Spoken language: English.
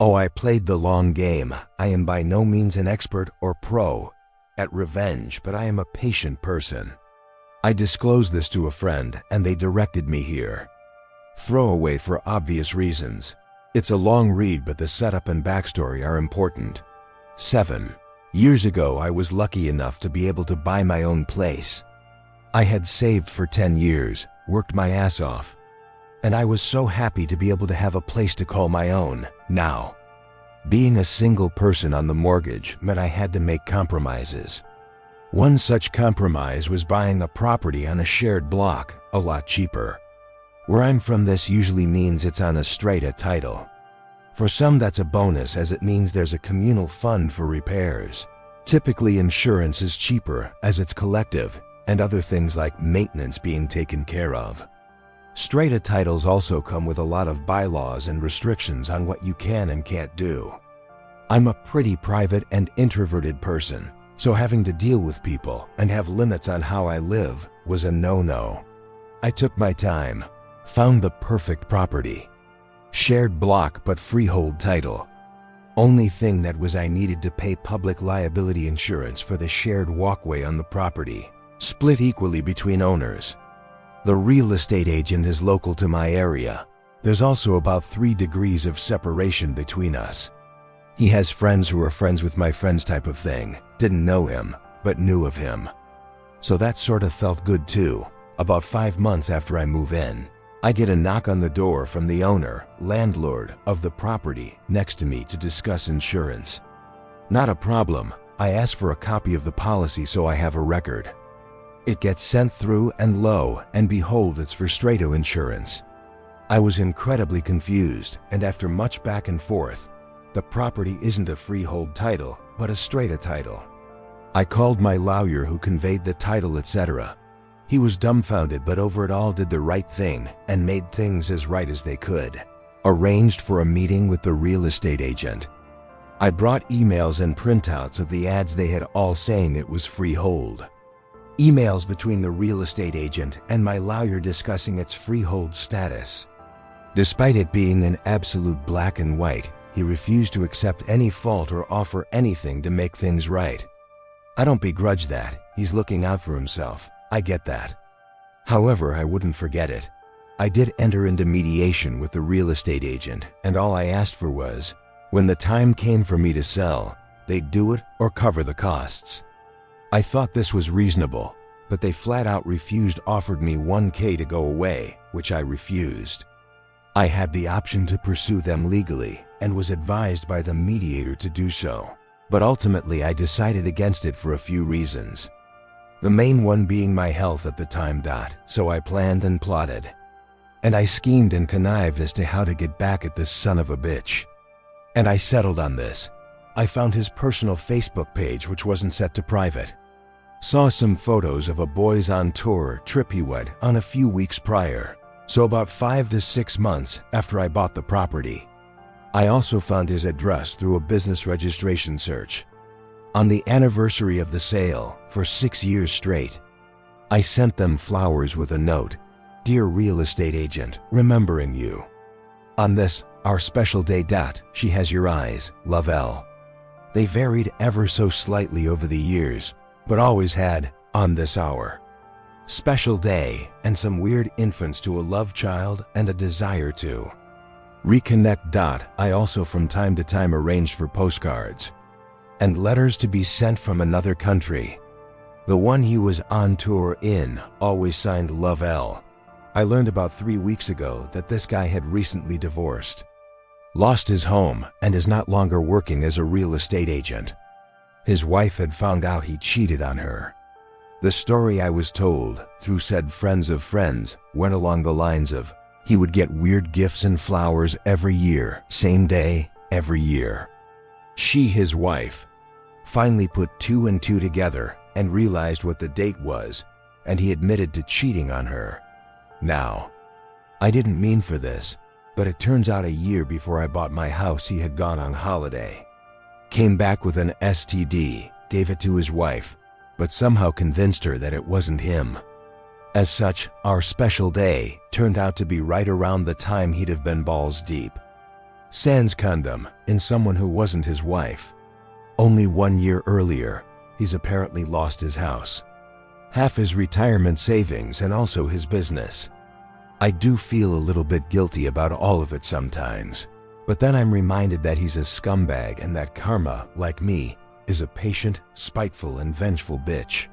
Oh, I played the long game. I am by no means an expert or pro at revenge, but I am a patient person. I disclosed this to a friend, and they directed me here. Throwaway for obvious reasons. It's a long read, but the setup and backstory are important. 7 years ago, I was lucky enough to be able to buy my own place. I had saved for 10 years, worked my ass off, and I was so happy to be able to have a place to call my own. Now, being a single person on the mortgage meant I had to make compromises. One such compromise was buying a property on a shared block, a lot cheaper. Where I'm from, this usually means it's on a straight-a title. For some, that's a bonus, as it means there's a communal fund for repairs. Typically, insurance is cheaper as it's collective, and other things like maintenance being taken care of. Straight-a titles also come with a lot of bylaws and restrictions on what you can and can't do. I'm a pretty private and introverted person, so having to deal with people and have limits on how I live was a no-no. I took my time, found the perfect property. Shared block but freehold title. Only thing that was I needed to pay public liability insurance for the shared walkway on the property, split equally between owners. The real estate agent is local to my area. There's also about 3 degrees of separation between us. He has friends who are friends with my friends type of thing. Didn't know him, but knew of him. So that sort of felt good too. About 5 months after I move in, I get a knock on the door from the owner, landlord, of the property next to me to discuss insurance. Not a problem. I ask for a copy of the policy so I have a record. It gets sent through, and lo and behold, it's for straight-a insurance. I was incredibly confused, and after much back and forth, the property isn't a freehold title, but a straight-a title. I called my lawyer who conveyed the title, etc. He was dumbfounded, but over it all did the right thing and made things as right as they could. Arranged for a meeting with the real estate agent. I brought emails and printouts of the ads they had, all saying it was freehold. Emails between the real estate agent and my lawyer discussing its freehold status. Despite it being an absolute black and white, he refused to accept any fault or offer anything to make things right. I don't begrudge that. He's looking out for himself. I get that. However, I wouldn't forget it. I did enter into mediation with the real estate agent, and all I asked for was, when the time came for me to sell, they'd do it or cover the costs. I thought this was reasonable, but they flat out refused, offered me $1,000 to go away, which I refused. I had the option to pursue them legally and was advised by the mediator to do so, but ultimately I decided against it for a few reasons. The main one being my health at the time. So I planned and plotted, and I schemed and connived as to how to get back at this son of a bitch. And I settled on this. I found his personal Facebook page, which wasn't set to private. Saw some photos of a boys on tour trip he went on a few weeks prior, so about 5 to 6 months after I bought the property. I also found his address through a business registration search. On the anniversary of the sale, for 6 years straight, I sent them flowers with a note, "Dear real estate agent, remembering you. On this, our special day. She has your eyes, love L." They varied ever so slightly over the years, but always had, "on this hour." Special day, and some weird inference to a love child and a desire to reconnect. I also from time to time arranged for postcards and letters to be sent from another country. The one he was on tour in always signed Love L. I learned about 3 weeks ago that this guy had recently divorced, lost his home, and is not longer working as a real estate agent. His wife had found out he cheated on her. The story I was told through said friends of friends went along the lines of, he would get weird gifts and flowers every year, same day, every year. She, his wife, finally put 2 and 2 together and realized what the date was, and he admitted to cheating on her. Now, I didn't mean for this, but it turns out a year before I bought my house he had gone on holiday. Came back with an STD, gave it to his wife, but somehow convinced her that it wasn't him. As such, our special day turned out to be right around the time he'd have been balls deep. Sans condom in someone who wasn't his wife. Only 1 year earlier, he's apparently lost his house, half his retirement savings, and also his business. I do feel a little bit guilty about all of it sometimes, but then I'm reminded that he's a scumbag and that karma, like me, is a patient, spiteful, and vengeful bitch.